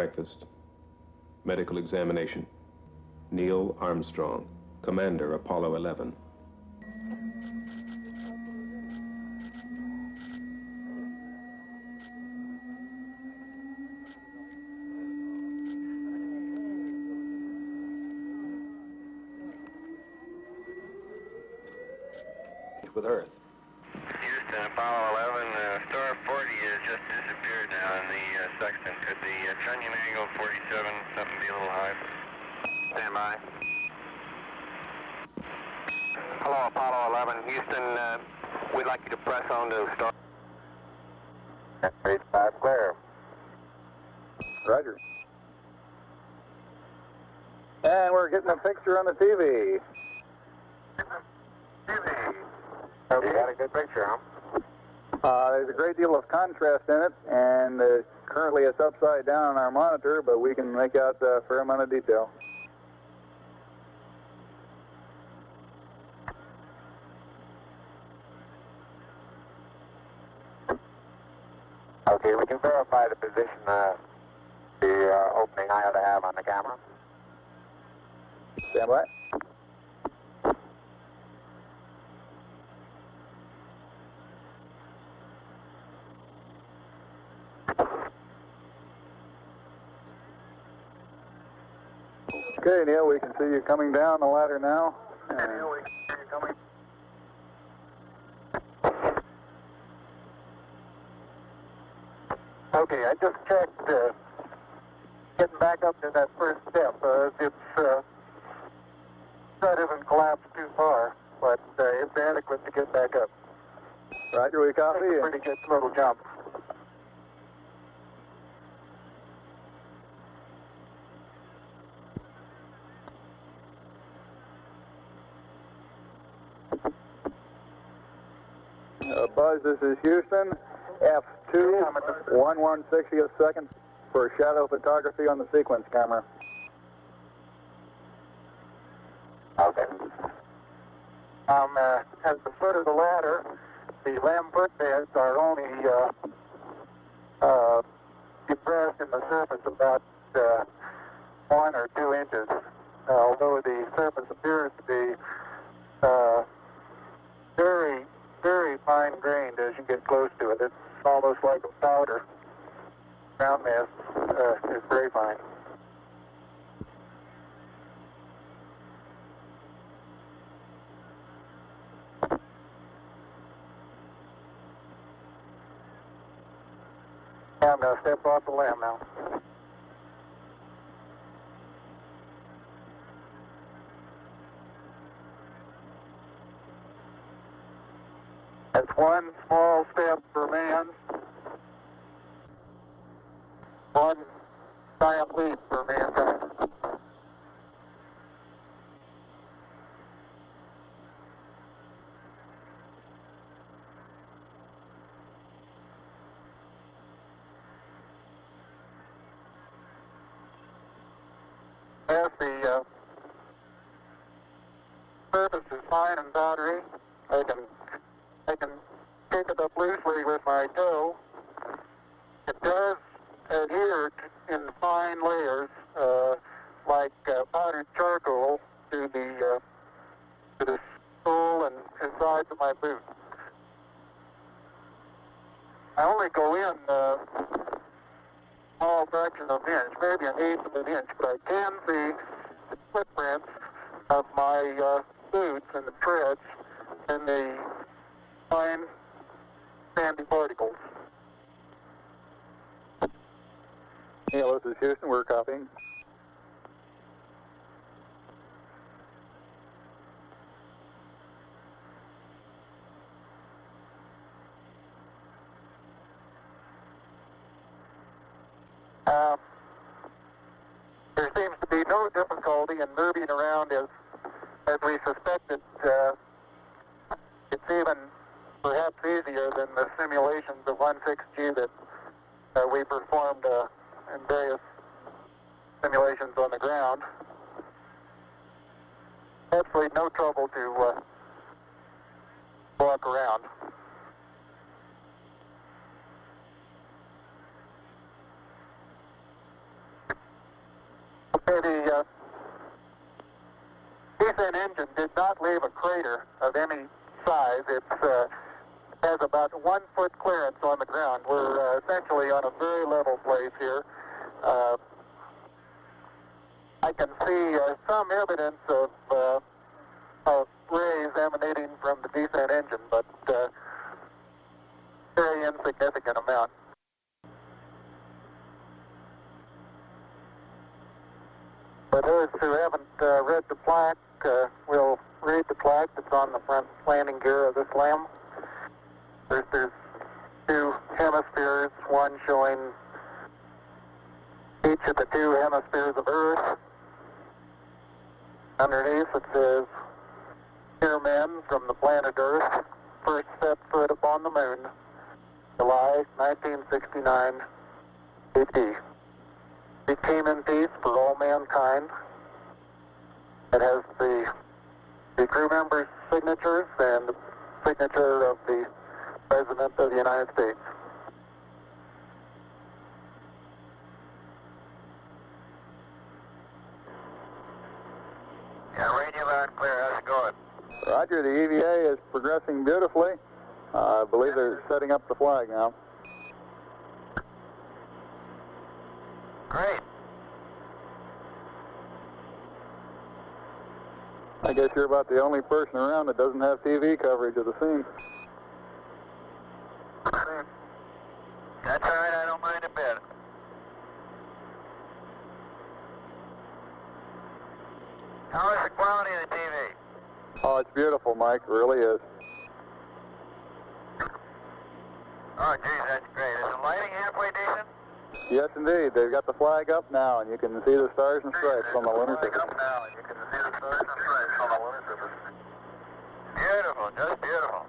breakfast. Medical examination. Neil Armstrong, Commander, Apollo 11. With Earth. Houston, Apollo 11, star 40 has just disappeared now in the sextant. Could the trunnion angle 47 something be a little high? Stand by. Hello, Apollo 11, Houston, we'd like you to press on to star. 85 clear. Roger. And we're getting a picture on the TV. Okay. You got a good picture, huh? There's a great deal of contrast in it, and currently it's upside down on our monitor, but we can make out a fair amount of detail. Okay, we can verify the position the opening I ought to have on the camera. Stand by. Okay, Neil, we can see you coming down the ladder now. Neil, we can see you coming. Okay, I just checked getting back up to that first step. That isn't collapsed too far, but it's adequate to get back up. Roger, we copy. It's a pretty good little jump. Buzz, this is Houston. F2, 1/160th second for shadow photography on the sequence camera. Okay. At the foot of the ladder, the lamb footbeds are only depressed in the surface about 1 or 2 inches, although the surface appears to be very, very fine-grained as you get close to it. It's almost like a powder. Ground mass is very fine. I'm going to step off the lamb now. That's one small step for man, one giant leap for mankind. As the surface is fine and powdery, I can pick it up loosely with my toe. It does adhere in fine layers, like powdered charcoal, to the sole and sides of my boot. I only go in a small fraction of an inch, maybe an eighth of an inch, but I can see the footprints of my boots and the treads and the fine sandy particles. Neil, this is Houston. We're copying. There seems to be no difficulty in moving around as we suspected. It's even perhaps easier than the simulations of 16G that we performed in various simulations on the ground. Absolutely no trouble to walk around. The descent engine did not leave a crater of any size. It has about 1 foot clearance on the ground. We're essentially on a very level place here. I can see some evidence of rays emanating from the descent engine, but very insignificant amount. For those who haven't read the plaque, we'll read the plaque that's on the front landing gear of this LEM. There's 2 hemispheres, one showing each of the 2 hemispheres of Earth. Underneath it says, "Dear men from the planet Earth, first set foot upon the moon, July 1969 AD. We came in peace for all mankind." It has the crew members' signatures and the signature of the President of the United States. Yeah, radio loud and clear. How's it going? Roger, the EVA is progressing beautifully. I believe they're setting up the flag now. Great. I guess you're about the only person around that doesn't have TV coverage of the scene. That's all right, I don't mind a bit. How is the quality of the TV? Oh, it's beautiful, Mike. It really is. Oh, geez, that's great. Is the lighting halfway decent? Yes, indeed. They've got the flag up now, and you can see the stars and stripes on the lunar surface. Up now, and you can see the stars and stripes on the lunar surface. Beautiful, just beautiful.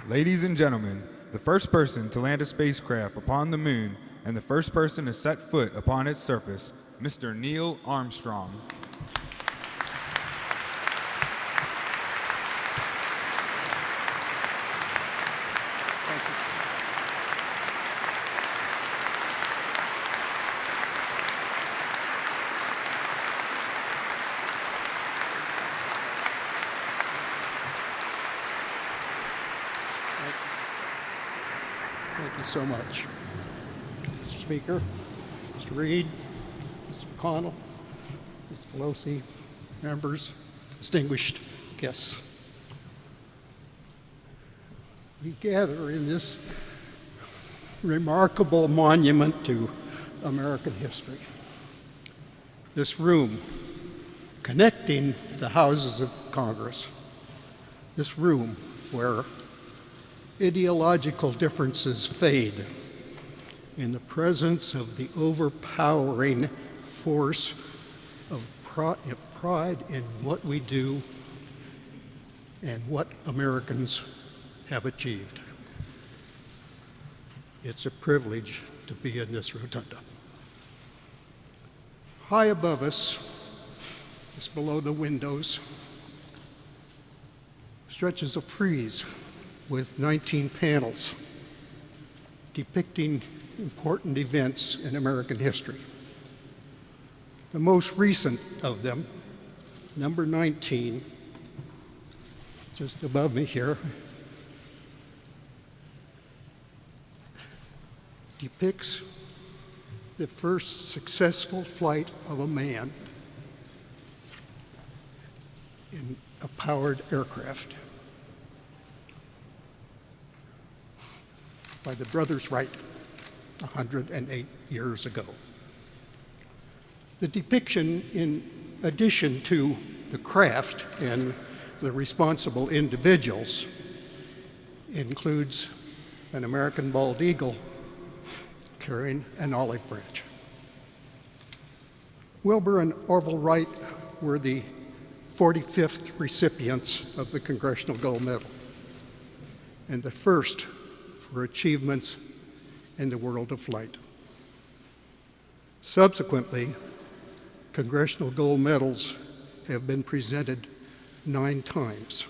Ladies and gentlemen, the first person to land a spacecraft upon the moon and the first person to set foot upon its surface, Mr. Neil Armstrong. Thank you so much. Mr. Speaker, Mr. Reed, Mr. McConnell, Ms. Pelosi, members, distinguished guests. We gather in this remarkable monument to American history. This room connecting the houses of Congress. This room where ideological differences fade in the presence of the overpowering force of pride in what we do and what Americans have achieved. It's a privilege to be in this rotunda. High above us, just below the windows, stretches a frieze with 19 panels depicting important events in American history. The most recent of them, number 19, just above me here, depicts the first successful flight of a man in a powered aircraft by the brothers Wright 108 years ago. The depiction, in addition to the craft and the responsible individuals, includes an American bald eagle carrying an olive branch. Wilbur and Orville Wright were the 45th recipients of the Congressional Gold Medal and the first for achievements in the world of flight. Subsequently, Congressional Gold Medals have been presented 9 times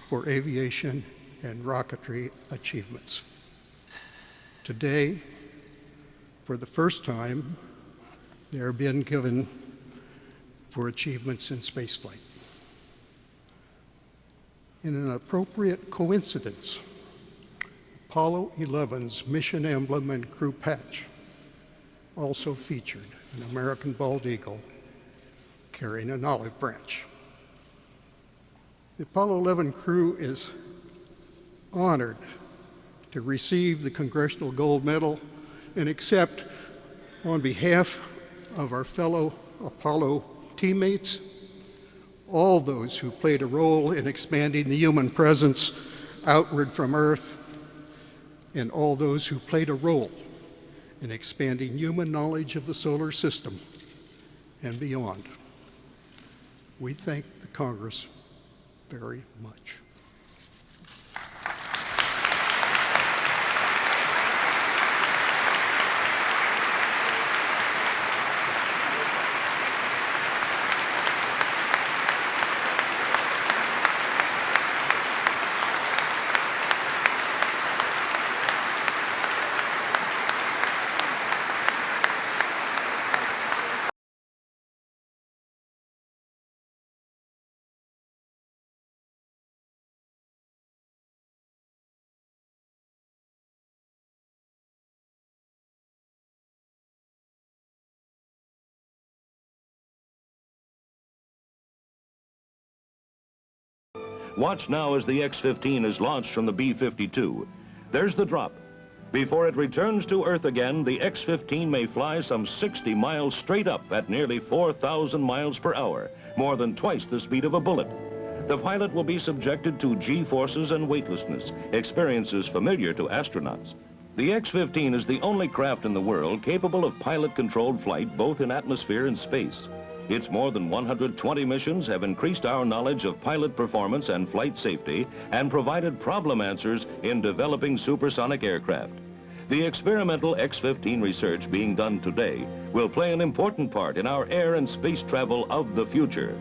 for aviation and rocketry achievements. Today, for the first time, they are being given for achievements in spaceflight. In an appropriate coincidence, Apollo 11's mission emblem and crew patch also featured an American bald eagle carrying an olive branch. The Apollo 11 crew is honored to receive the Congressional Gold Medal and accept, on behalf of our fellow Apollo teammates, all those who played a role in expanding the human presence outward from Earth, and all those who played a role in expanding human knowledge of the solar system and beyond. We thank the Congress very much. Watch now as the X-15 is launched from the B-52. There's the drop. Before it returns to Earth again, the X-15 may fly some 60 miles straight up at nearly 4,000 miles per hour, more than twice the speed of a bullet. The pilot will be subjected to G-forces and weightlessness, experiences familiar to astronauts. The X-15 is the only craft in the world capable of pilot-controlled flight both in atmosphere and space. Its more than 120 missions have increased our knowledge of pilot performance and flight safety and provided problem answers in developing supersonic aircraft. The experimental X-15 research being done today will play an important part in our air and space travel of the future.